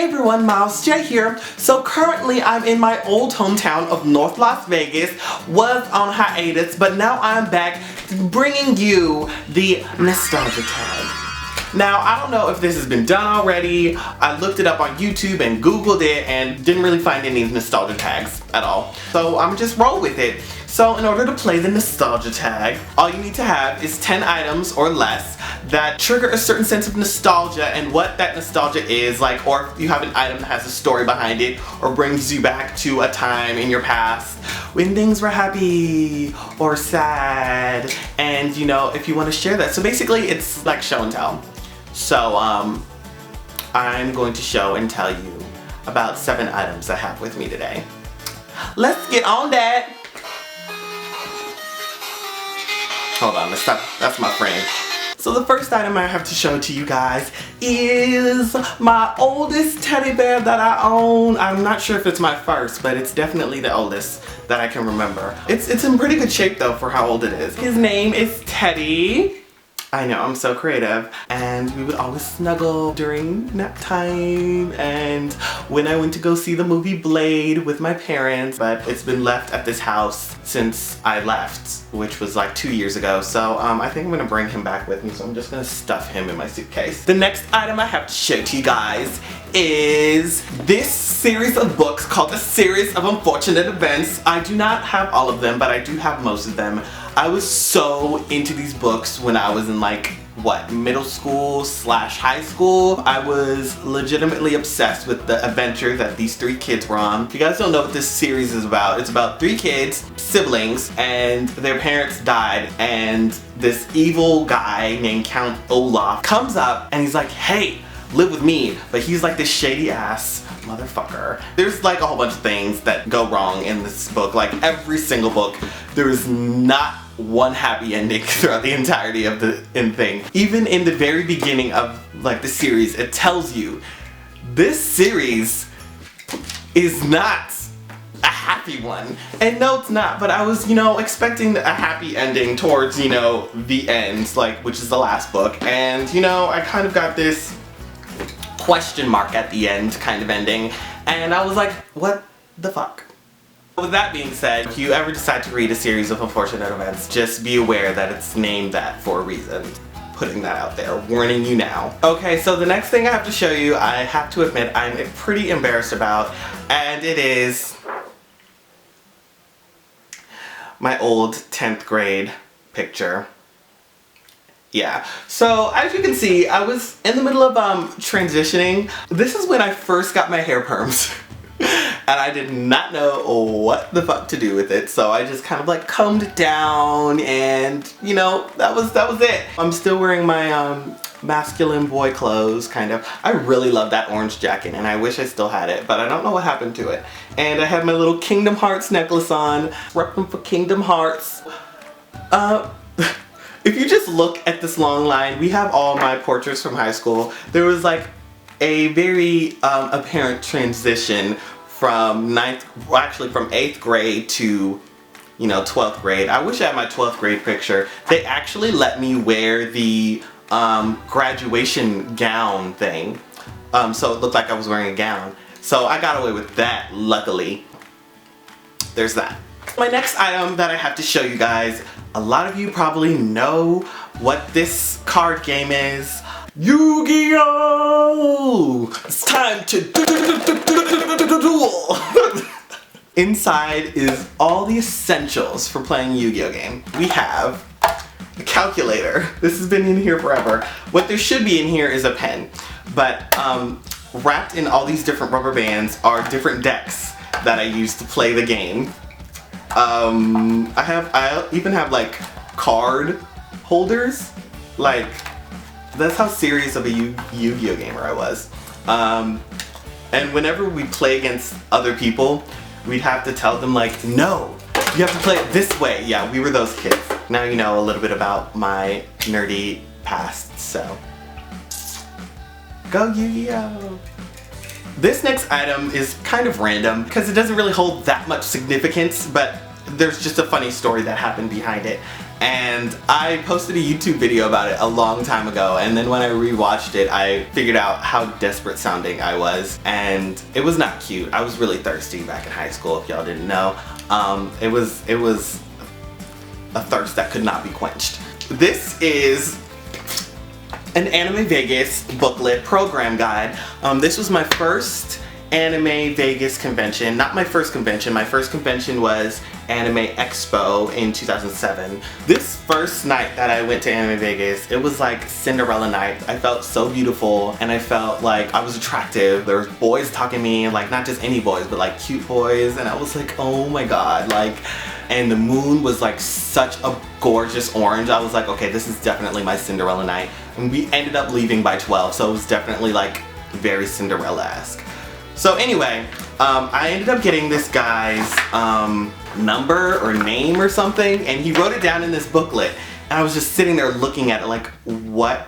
everyone, Miles J here. So currently I'm in my old hometown of North Las Vegas, was on hiatus, but now I'm back bringing you the nostalgia tag. Now, I don't know if this has been done already. I looked it up on YouTube and Googled it and didn't really find any nostalgia tags at all. So I'm just roll with it. So in order to play the nostalgia tag, all you need to have is 10 items or less that trigger a certain sense of nostalgia and what that nostalgia is, like, or if you have an item that has a story behind it or brings you back to a time in your past when things were happy or sad, and you know, if you want to share that. So basically it's like show and tell. So I'm going to show and tell you about 7 items I have with me today. Let's get on that. Hold on, let's stop. That's my friend. So the first item I have to show to you guys is my oldest teddy bear that I own. I'm not sure if it's my first, but it's definitely the oldest that I can remember. It's in pretty good shape though for how old it is. His name is Teddy. I know, I'm so creative. And we would always snuggle during nap time and when I went to go see the movie Blade with my parents, but it's been left at this house since I left, which was like 2 years ago. So I think I'm gonna bring him back with me, so I'm just gonna stuff him in my suitcase. The next item I have to show to you guys is this series of books called The Series of Unfortunate Events. I do not have all of them, but I do have most of them. I was so into these books when I was in like, what, middle school / high school. I was legitimately obsessed with the adventure that these 3 kids were on. If you guys don't know what this series is about, it's about 3 kids, siblings, and their parents died, and this evil guy named Count Olaf comes up and he's like, hey, live with me, but he's like this shady ass motherfucker. There's like a whole bunch of things that go wrong in this book. Like every single book, there is not one happy ending throughout the entirety of the thing. Even in the very beginning of like the series, it tells you this series is not a happy one. And no, it's not, but I was, you know, expecting a happy ending towards, you know, the end, like, which is the last book. And, you know, I kind of got this question mark at the end kind of ending, and I was like, what the fuck? With that being said, if you ever decide to read a series of unfortunate events, just be aware that it's named that for a reason. Putting that out there, warning you now. Okay, so the next thing I have to show you, I have to admit I'm pretty embarrassed about, and it is my old 10th grade picture. Yeah, so as you can see, I was in the middle of transitioning. This is when I first got my hair perms. And I did not know what the fuck to do with it, so I just kind of like combed it down, and you know, that was it. I'm still wearing my masculine boy clothes, kind of. I really love that orange jacket and I wish I still had it, but I don't know what happened to it. And I have my little Kingdom Hearts necklace on, repping for Kingdom Hearts. If you just look at this long line, we have all my portraits from high school. There was like a very apparent transition from from 8th grade to, you know, 12th grade. I wish I had my 12th grade picture. They actually let me wear the graduation gown thing. So it looked like I was wearing a gown. So I got away with that, luckily. There's that. My next item that I have to show you guys, a lot of you probably know what this card game is. Yu-Gi-Oh! It's time to duel! Inside is all the essentials for playing a Yu-Gi-Oh game. We have a calculator. This has been in here forever. What there should be in here is a pen, but wrapped in all these different rubber bands are different decks that I use to play the game. I even have like card holders. Like, that's how serious of a Yu-Gi-Oh gamer I was. And whenever we play against other people, we'd have to tell them like, no, you have to play it this way. Yeah, we were those kids. Now you know a little bit about my nerdy past, so go Yu-Gi-Oh! This next item is kind of random because it doesn't really hold that much significance, but there's just a funny story that happened behind it. And I posted a YouTube video about it a long time ago, and then when I rewatched it, I figured out how desperate sounding I was, and it was not cute. I was really thirsty back in high school, if y'all didn't know. It was a thirst that could not be quenched. This is an Anime Vegas booklet program guide. This was my first Anime Vegas convention. Not my first convention. My first convention was Anime Expo in 2007. This first night that I went to Anime Vegas, it was like Cinderella night. I felt so beautiful and I felt like I was attractive. There was boys talking to me, like not just any boys, but like cute boys, and I was like, oh my god, like, and the moon was like such a gorgeous orange. I was like, okay, this is definitely my Cinderella night. And we ended up leaving by 12, so it was definitely like very Cinderella-esque. So anyway, I ended up getting this guy's number or name or something, and he wrote it down in this booklet, and I was just sitting there looking at it like, what?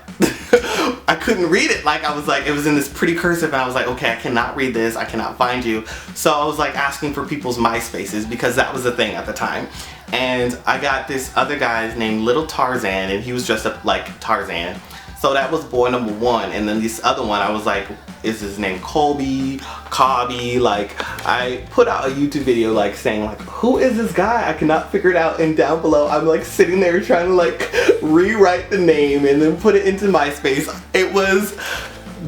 I couldn't read it. Like, I was like, it was in this pretty cursive, and I was like, okay, I cannot read this, I cannot find you. So I was like asking for people's MySpaces, because that was a thing at the time. And I got this other guy's named Little Tarzan, and he was dressed up like Tarzan. So that was boy number one, and then this other one, I was like, is his name Colby, Cobby? Like, I put out a YouTube video like saying like, who is this guy? I cannot figure it out, and down below I'm like sitting there trying to like rewrite the name and then put it into MySpace. It was,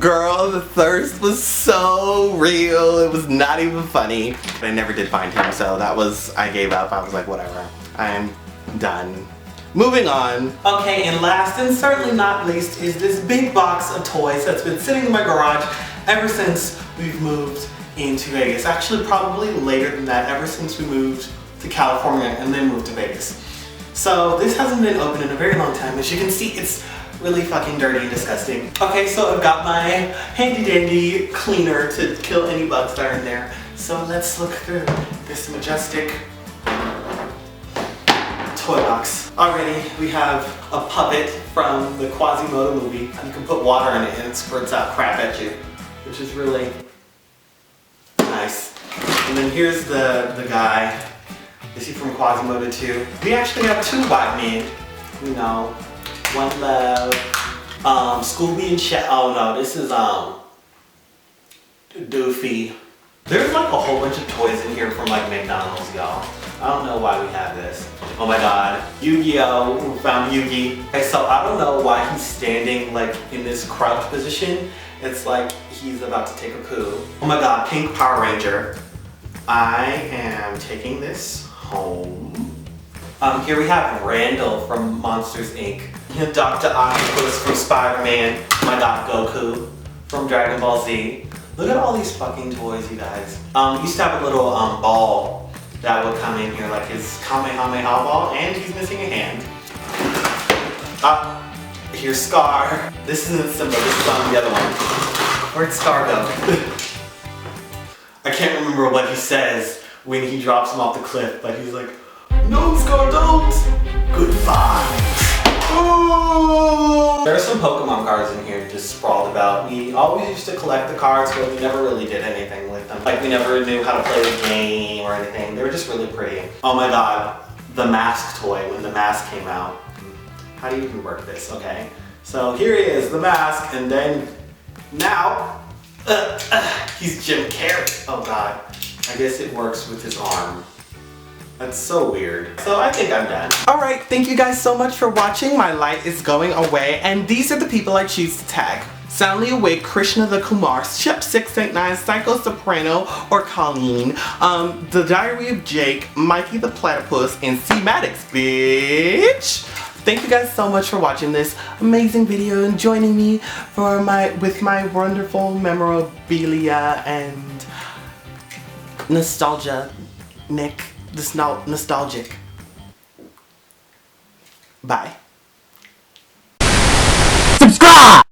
girl, the thirst was so real. It was not even funny. I never did find him, so that was, I gave up. I was like, whatever, I am done. Moving on. Okay, and last and certainly not least is this big box of toys that's been sitting in my garage ever since we've moved into Vegas. Actually, probably later than that, ever since we moved to California and then moved to Vegas. So this hasn't been open in a very long time. As you can see, it's really fucking dirty and disgusting. Okay, so I've got my handy dandy cleaner to kill any bugs that are in there. So let's look through this majestic toy box. Already, we have a puppet from the Quasimodo movie. You can put water in it and it squirts out crap at you, which is really nice. And then here's the guy. Is he from Quasimodo too? We actually have two white men. You know, One Love, Scooby and Chet. Oh no, this is Doofy. There's like a whole bunch of toys in here from like McDonald's, y'all. I don't know why we have this. Oh my god. Yu-Gi-Oh! We found Yugi. Okay, so I don't know why he's standing like in this crouch position. It's like he's about to take a poo. Oh my god, Pink Power Ranger. I am taking this home. Here we have Randall from Monsters Inc. Dr. Octopus from Spider-Man. Oh my god, Goku from Dragon Ball Z. Look at all these fucking toys, you guys. Used to have a little ball that would come in here, like his Kamehameha ball, and he's missing a hand. Here's Scar. This isn't Simba, this is the other one. Where'd Scar go? I can't remember what he says when he drops him off the cliff, but he's like, no, Scar, don't! Good vibes. Oh! There are some Pokemon cards in here just sprawled about. We always used to collect the cards, but we never really did anything with them. Like, we never knew how to play the game or anything. They were just really pretty. Oh my god, the mask toy, when the mask came out. How do you even work this? Okay. So here he is, the mask, and then now, he's Jim Carrey. Oh god. I guess it works with his arm. That's so weird. So I think I'm done. Alright, thank you guys so much for watching. My light is going away, and these are the people I choose to tag. Soundlyawake, KrishnaTheKumar, Shep689, PsychoSoprano, or Colleen, The Diary of Jake, MikeyThePlatypus, and CMaddoxBiitch. Thank you guys so much for watching this amazing video and joining me for with my wonderful memorabilia and nostalgia. Nick. This nostalgic. Bye. Subscribe!